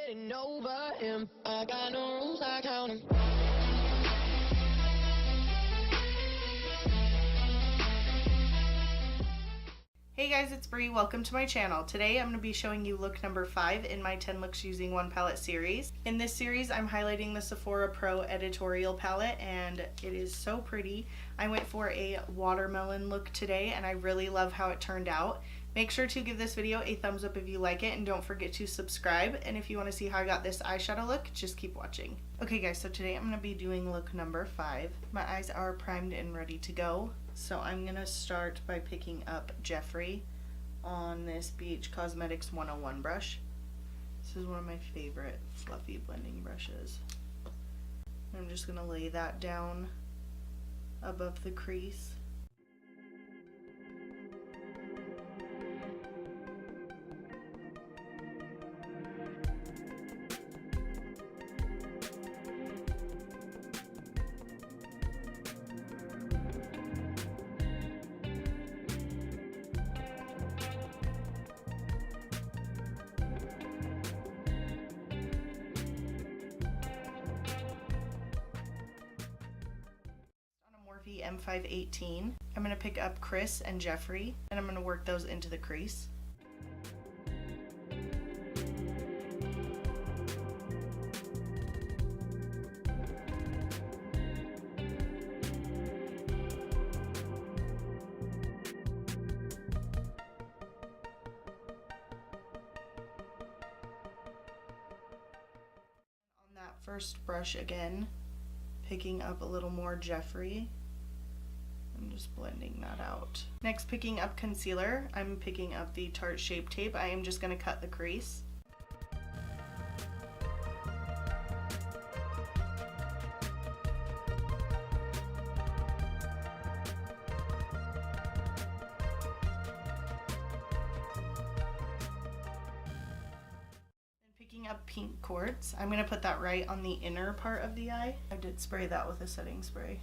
getting over him. I got no rules, I count him. Hey guys, it's Bree. Welcome to my channel. Today I'm going to be showing you look number 5 in my 10 looks using one palette series. In this series I'm highlighting the Sephora Pro Editorial palette and it is so pretty. I went for a watermelon look today and I really love how it turned out. Make sure to give this video a thumbs up if you like it and don't forget to subscribe, and if you want to see how I got this eyeshadow look, just keep watching. Okay guys, so today I'm going to be doing look number 5. My eyes are primed and ready to go. So I'm going to start by picking up Jeffree on this BH Cosmetics 101 brush. This is one of my favorite fluffy blending brushes. I'm just going to lay that down above the crease. M518. I'm going to pick up CREASE and Jeffree and I'm going to work those into the crease. On that first brush again, picking up a little more Jeffree. I'm just blending that out. Next, picking up concealer, I'm picking up the Tarte Shape Tape. I am just going to cut the crease. And picking up Pink Quartz, I'm going to put that right on the inner part of the eye. I did spray that with a setting spray.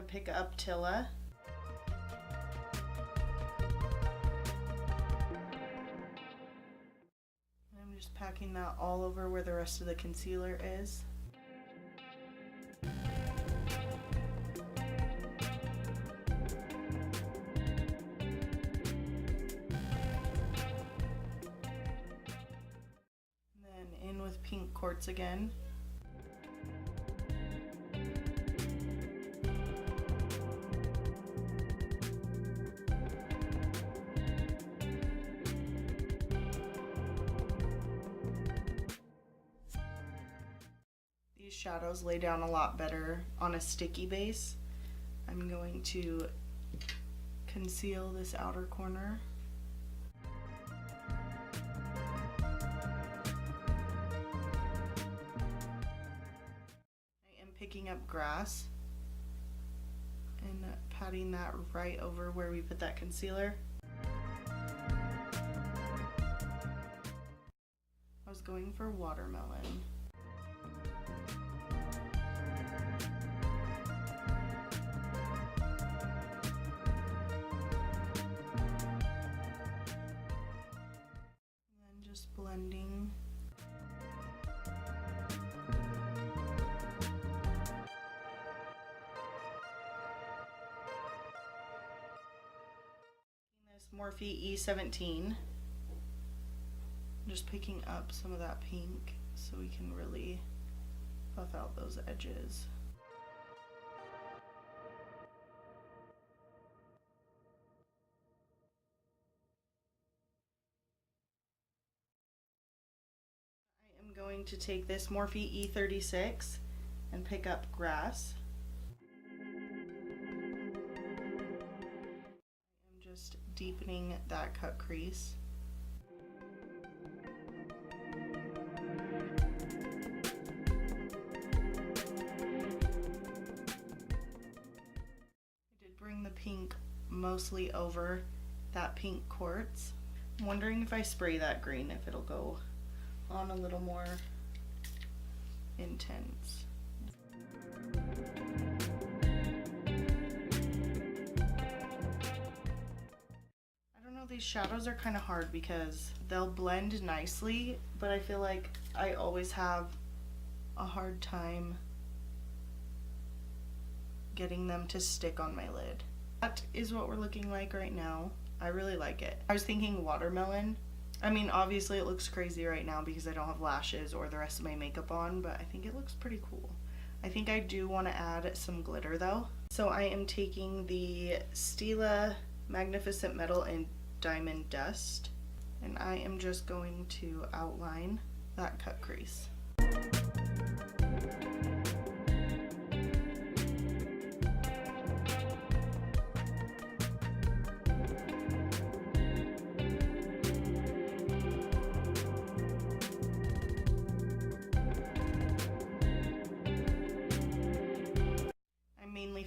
Pick up Tilla. I'm just packing that all over where the rest of the concealer is. And then in with Pink Quartz again. Shadows lay down a lot better on a sticky base. I'm going to conceal this outer corner. I am picking up Grass and patting that right over where we put that concealer. I was going for Watermelon. Blending. This Morphe E17. I'm just picking up some of that pink so we can really buff out those edges. Going to take this Morphe E36 and pick up Grass. I'm just deepening that cut crease. I did bring the pink mostly over that Pink Quartz. I'm wondering if I spray that green, if it'll go on a little more intense. These shadows are kind of hard because they'll blend nicely, but I feel like I always have a hard time getting them to stick on my lid. That is what we're looking like right now. I really like it. I was thinking watermelon. I mean, obviously it looks crazy right now because I don't have lashes or the rest of my makeup on, but I think it looks pretty cool. I think I do want to add some glitter though. So I am taking the Stila Magnificent Metal and Diamond Dust, and I am just going to outline that cut crease.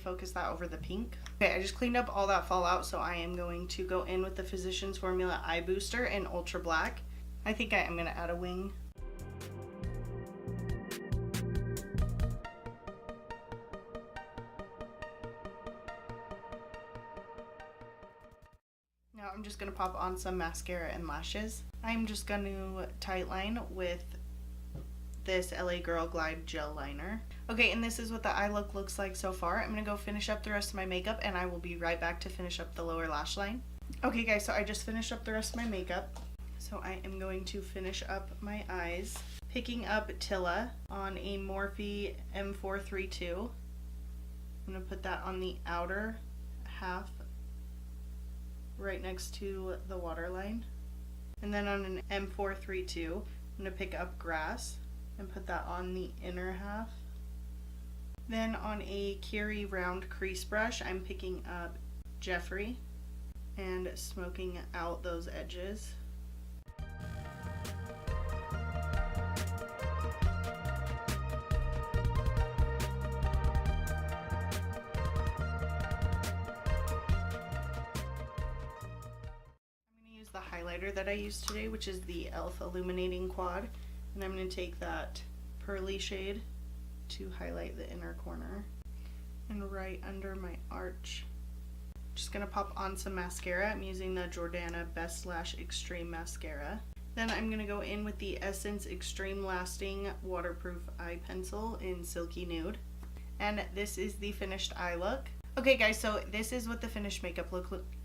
Focus that over the pink. Okay, I just cleaned up all that fallout, so I am going to go in with the Physicians Formula Eye Booster in Ultra Black. I think I am going to add a wing. Now I'm just going to pop on some mascara and lashes. I'm just going to tightline with this LA Girl Glide Gel Liner. Okay, and this is what the eye look looks like so far. I'm gonna go finish up the rest of my makeup and I will be right back to finish up the lower lash line. Okay guys, so I just finished up the rest of my makeup. So I am going to finish up my eyes. Picking up Tilla on a Morphe M432. I'm gonna put that on the outer half right next to the waterline. And then on an M432, I'm gonna pick up Grass and put that on the inner half. Then on a Curie round crease brush, I'm picking up Jeffrey and smoking out those edges. I'm going to use the highlighter that I used today, which is the e.l.f. Illuminating Quad. And I'm going to take that pearly shade to highlight the inner corner and right under my arch. Just going to pop on some mascara. I'm using the Jordana Best Lash Extreme Mascara. Then I'm going to go in with the Essence Extreme Lasting Waterproof Eye Pencil in Silky Nude. And this is the finished eye look. Okay guys, so this is what the finished makeup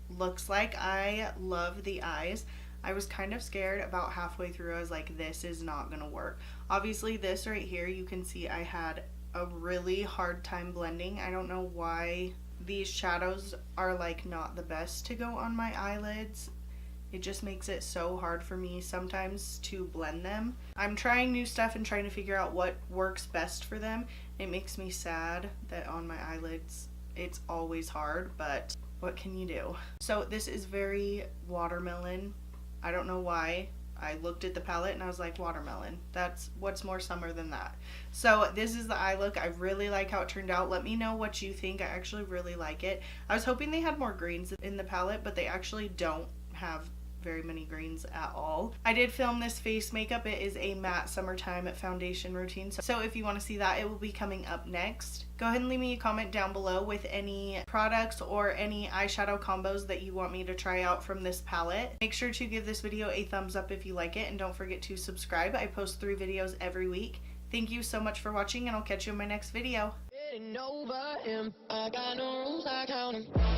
looks like. I love the eyes. I was kind of scared about halfway through. I was like, this is not gonna work. Obviously this right here, you can see I had a really hard time blending. I don't know why these shadows are like not the best to go on my eyelids. It just makes it so hard for me sometimes to blend them. I'm trying new stuff and trying to figure out what works best for them. It makes me sad that on my eyelids it's always hard, but what can you do? So this is very watermelon. I don't know why. I looked at the palette and I was like, watermelon. That's what's more summer than that. So this is the eye look. I really like how it turned out. Let me know what you think. I actually really like it. I was hoping they had more greens in the palette, but they actually don't have very many greens at all. I did film this face makeup. It is a matte summertime foundation routine. So if you want to see that, it will be coming up next. Go ahead and leave me a comment down below with any products or any eyeshadow combos that you want me to try out from this palette. Make sure to give this video a thumbs up if you like it, and don't forget to subscribe. I post 3 videos every week. Thank you so much for watching, and I'll catch you in my next video. Getting over him. I got no rules, I count 'em.